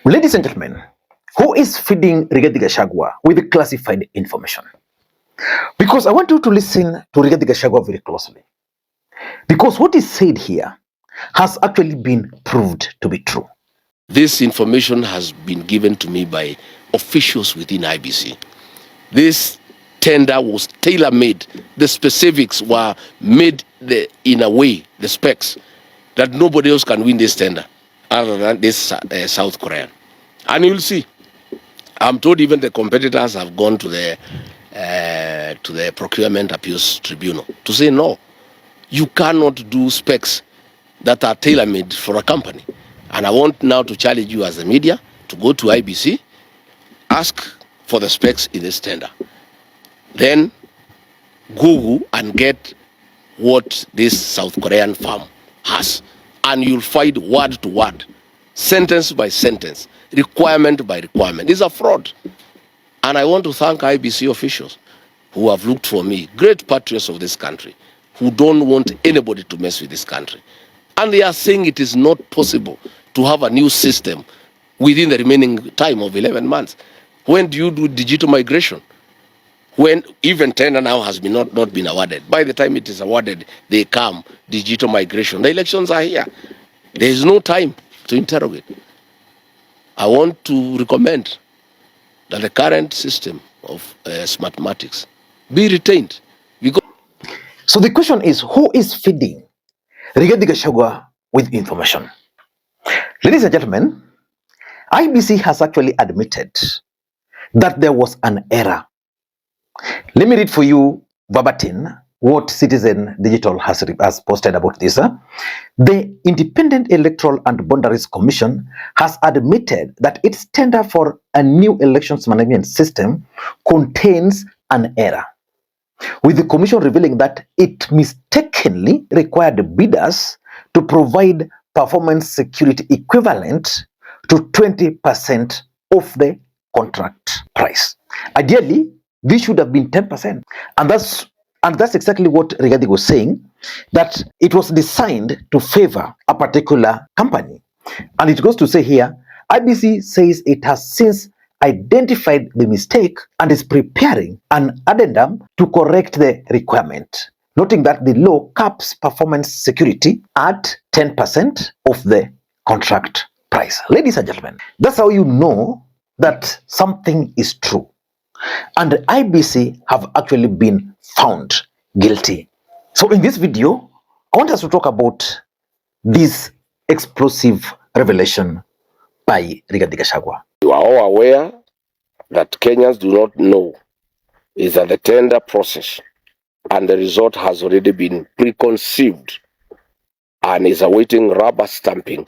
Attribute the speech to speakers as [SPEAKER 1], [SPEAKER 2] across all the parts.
[SPEAKER 1] Ladies and gentlemen, who is feeding Rigathi Gachagua with classified information? Because I want you to listen to Rigathi Gachagua very closely. Because what is said here has actually been proved to be true.
[SPEAKER 2] This information has been given to me by officials within IEBC. This tender was tailor-made. The specifics were made in a way, the specs, that nobody else can win this tender other than this South Korean. And you'll see. I'm told even the competitors have gone to the Procurement Appeals Tribunal to say, no, you cannot do specs that are tailor-made for a company. And I want now to challenge you as the media to go to IEBC, ask for the specs in this tender. Then Google and get what this South Korean firm has. And you'll find word to word, sentence by sentence, requirement by requirement. It's a fraud. And I want to thank IEBC officials who have looked for me, great patriots of this country, who don't want anybody to mess with this country. And they are saying it is not possible to have a new system within the remaining time of 11 months. When do you do digital migration? When even tender now has been not been awarded. By the time it is awarded, they come, digital migration. The elections are here. There is no time to interrogate. I want to recommend that the current system of mathematics be retained.
[SPEAKER 1] So the question is, who is feeding Rigathi Gachagua with information? Ladies and gentlemen, IEBC has actually admitted that there was an error. Let me read for you verbatim what Citizen Digital has posted about this. The Independent Electoral and Boundaries Commission has admitted that its tender for a new elections management system contains an error, with the commission revealing that it mistakenly required bidders to provide performance security equivalent to 20% of the contract price. Ideally, this should have been 10%. And that's exactly what Rigathi was saying, that it was designed to favor a particular company. And it goes to say here, IEBC says it has since identified the mistake and is preparing an addendum to correct the requirement, noting that the law caps performance security at 10% of the contract price. Ladies and gentlemen, that's how you know that something is true. And the IEBC have actually been found guilty. So in this video, I want us to talk about this explosive revelation by Rigathi Gachagua.
[SPEAKER 2] You are all aware that Kenyans do not know is that the tender process and the result has already been preconceived and is awaiting rubber stamping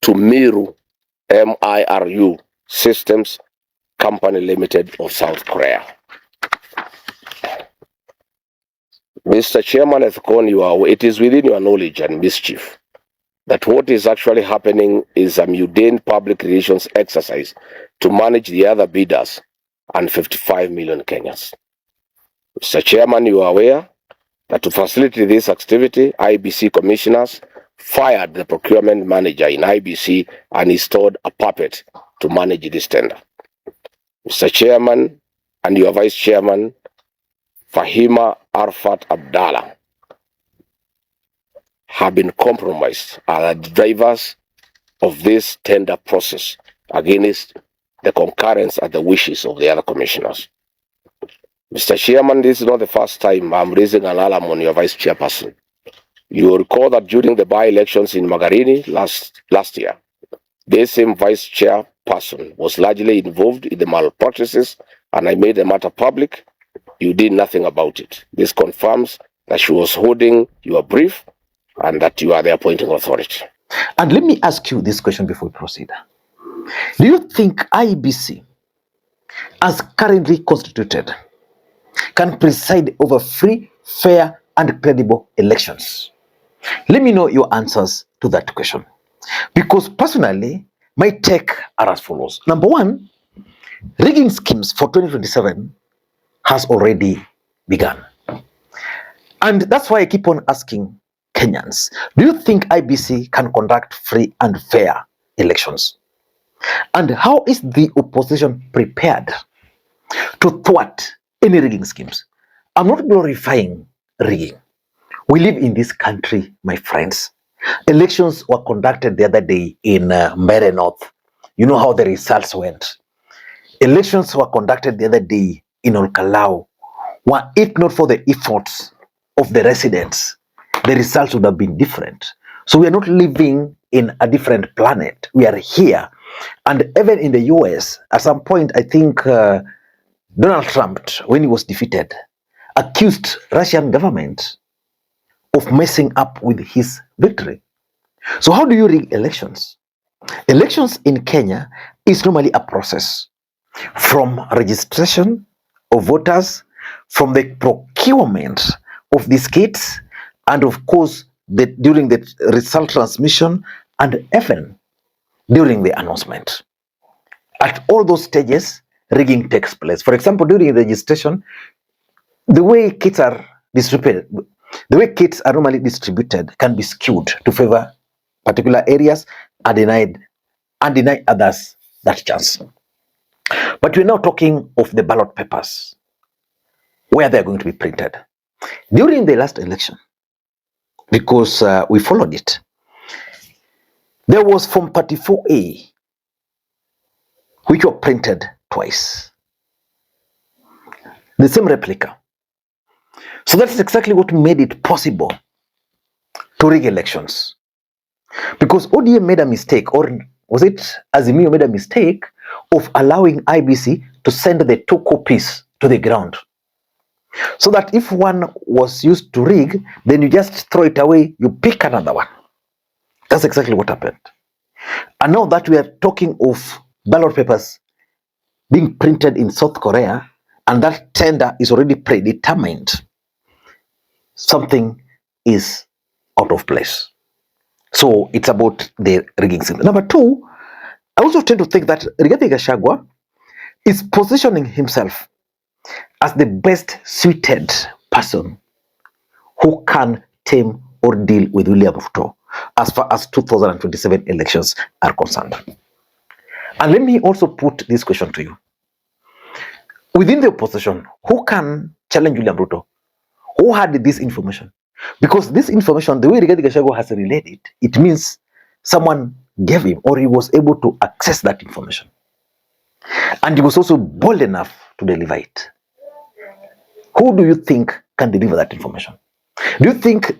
[SPEAKER 2] to Miru Systems Company Limited of South Korea. Mr. Chairman Ethkon, it is within your knowledge and mischief that what is actually happening is a mundane public relations exercise to manage the other bidders and 55 million Kenyans. Mr. Chairman, you are aware that to facilitate this activity, IEBC commissioners fired the procurement manager in IEBC and installed a puppet to manage this tender. Mr. Chairman and your Vice Chairman, Fahima Arfat Abdallah, have been compromised as the drivers of this tender process against the concurrence and the wishes of the other commissioners. Mr. Chairman, this is not the first time I'm raising an alarm on your Vice Chairperson. You will recall that during the by-elections in Magarini last year, this same Vice Chairperson was largely involved in the malpractices, and I made the matter public. You did nothing about it. This confirms that she was holding your brief and that you are the appointing authority.
[SPEAKER 1] And let me ask you this question before we proceed. Do you think IEBC, as currently constituted, can preside over free, fair, and credible elections? Let me know your answers to that question. Because personally, my take are as follows. Number one, rigging schemes for 2027 has already begun. And that's why I keep on asking Kenyans, do you think IEBC can conduct free and fair elections? And how is the opposition prepared to thwart any rigging schemes? I'm not glorifying rigging. We live in this country, my friends. Elections were conducted the other day in Mbeere North. You know how the results went. Elections were conducted the other day in Olkalau. Were it not for the efforts of the residents, the results would have been different. So we are not living in a different planet. We are here. And even in the US, at some point, I think Donald Trump, when he was defeated, accused Russian government of messing up with his victory. So how do you rig elections? Elections in Kenya is normally a process from registration of voters, from the procurement of these kits, and of course during the result transmission, and even during the announcement. At all those stages, rigging takes place. For example, during registration, the way kits are distributed, the way kits are normally distributed can be skewed to favor particular areas and deny others that chance. But we're now talking of the ballot papers, where they're going to be printed. During the last election, because we followed it, there was Form 34A, which were printed twice. The same replica. So that's exactly what made it possible to rig elections. Because ODM made a mistake, or was it Azimio made a mistake of allowing IEBC to send the 2 copies to the ground. So that if one was used to rig, then you just throw it away, you pick another one. That's exactly what happened. And now that we are talking of ballot papers being printed in South Korea, and that tender is already predetermined, something is out of place. So it's about the rigging scheme. Number 2, I also tend to think that Rigathi Gachagua is positioning himself as the best suited person who can tame or deal with William Ruto as far as 2027 elections are concerned. And let me also put this question to you. Within the opposition, who can challenge William Ruto? Who had this information? Because this information, the way Rigathi Gachagua has relayed it, it means someone gave him, or he was able to access that information. And he was also bold enough to deliver it. Who do you think can deliver that information? Do you think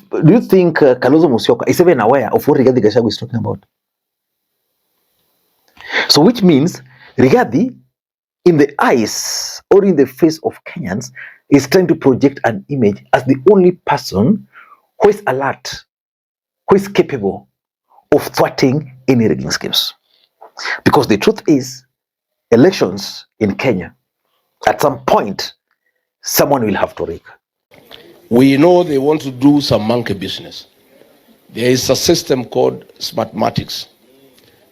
[SPEAKER 1] Kalonzo Musyoka is even aware of what Rigathi Gachagua is talking about? So which means Rigathi, in the eyes or in the face of Kenyans, is trying to project an image as the only person who is alert, who is capable of thwarting any rigging schemes. Because the truth is, elections in Kenya, at some point, someone will have to rig.
[SPEAKER 2] We know they want to do some monkey business. There is a system called Smartmatics.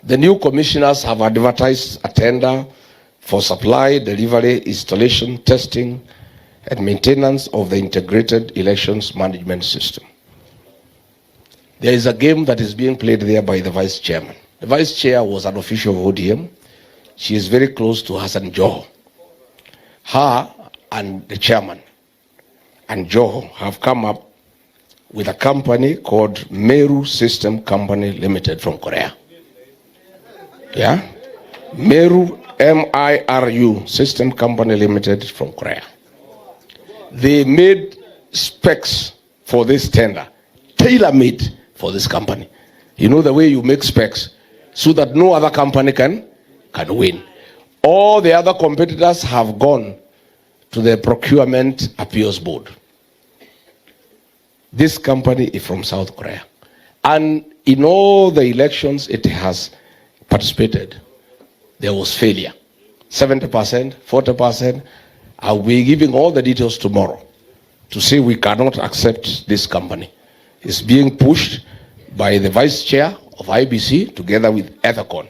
[SPEAKER 2] The new commissioners have advertised a tender for supply, delivery, installation, testing, and maintenance of the integrated elections management system. There is a game that is being played there by the vice chairman. The vice chair was an official of ODM. She is very close to Hassan Joho. Her and the chairman and Joho have come up with a company called Miru Systems Company Limited from Korea. Yeah? Miru, M-I-R-U, System Company Limited from Korea. They made specs for this tender, tailor-made for this company. You know the way you make specs so that no other company can win. All the other competitors have gone to the Procurement Appeals Board. This company is from South Korea. And in all the elections it has participated, there was failure. 70%, 40%. I'll be giving all the details tomorrow to say we cannot accept this company. It's being pushed by the vice chair of IEBC together with Ethicon.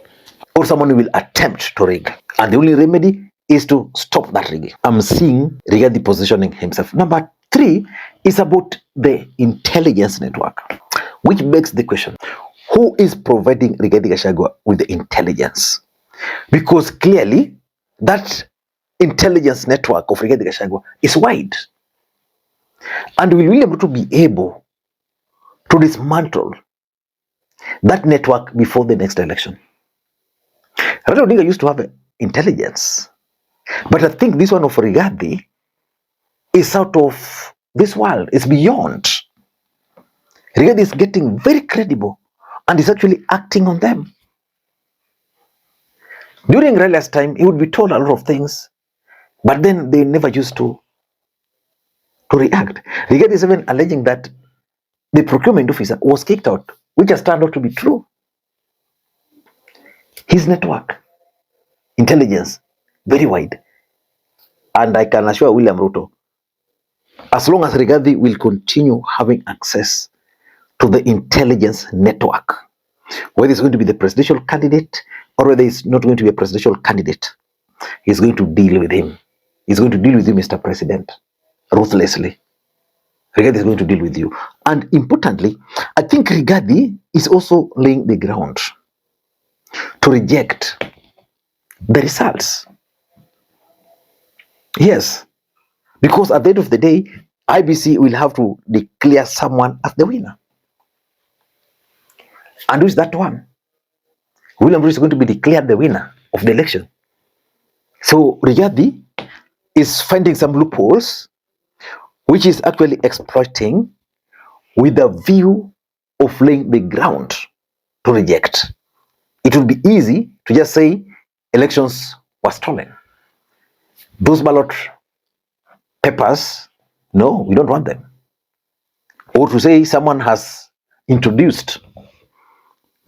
[SPEAKER 1] Or someone will attempt to rig. And the only remedy is to stop that rigging. I'm seeing Rigathi positioning himself. Number 3 is about the intelligence network, which begs the question, who is providing Rigathi Gachagua with the intelligence? Because clearly that intelligence network of Rigathi Gachagua is wide. And will William Ruto be able to dismantle that network before the next election? Raila Odinga used to have intelligence, but I think this one of Rigathi is out of this world. It's beyond. Rigathi is getting very credible and is actually acting on them. During Raila's time, he would be told a lot of things, but then they never used to react. Rigathi is even alleging that the procurement officer was kicked out, which has turned out to be true. His network, intelligence, very wide. And I can assure William Ruto, as long as Rigathi will continue having access to the intelligence network, whether it's going to be the presidential candidate or whether it's not going to be a presidential candidate, he's going to deal with him. He's going to deal with you, Mr. President, ruthlessly. Rigathi is going to deal with you. And importantly, I think Rigathi is also laying the ground to reject the results. Yes, because at the end of the day, IEBC will have to declare someone as the winner. And who is that one? William Ruto is going to be declared the winner of the election. So Rigathi is finding some loopholes, which is actually exploiting with the view of laying the ground to reject. It will be easy to just say elections were stolen. Those ballot papers, no, we don't want them. Or to say someone has introduced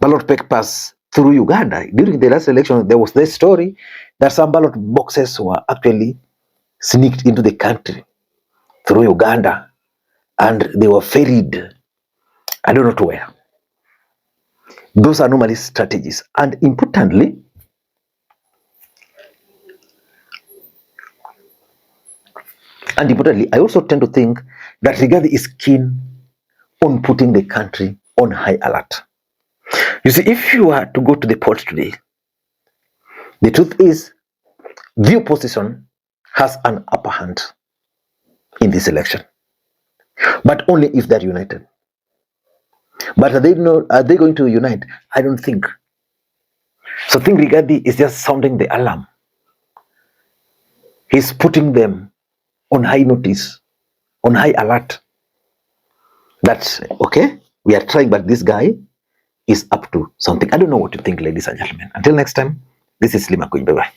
[SPEAKER 1] ballot papers through Uganda. During the last election, there was this story that some ballot boxes were actually sneaked into the country through Uganda and they were ferried, I don't know to where. Those are normally strategies. And importantly, I also tend to think that Rigathi is keen on putting the country on high alert. You see, if you are to go to the polls today, the truth is the opposition has an upper hand in this election, but only if they're united. But are they going to unite? I don't think. So I think Rigathi is just sounding the alarm. He's putting them on high notice, on high alert. That's okay, we are trying, but this guy is up to something. I don't know what you think, ladies and gentlemen. Until next time, this is Lima Queen. Bye-bye.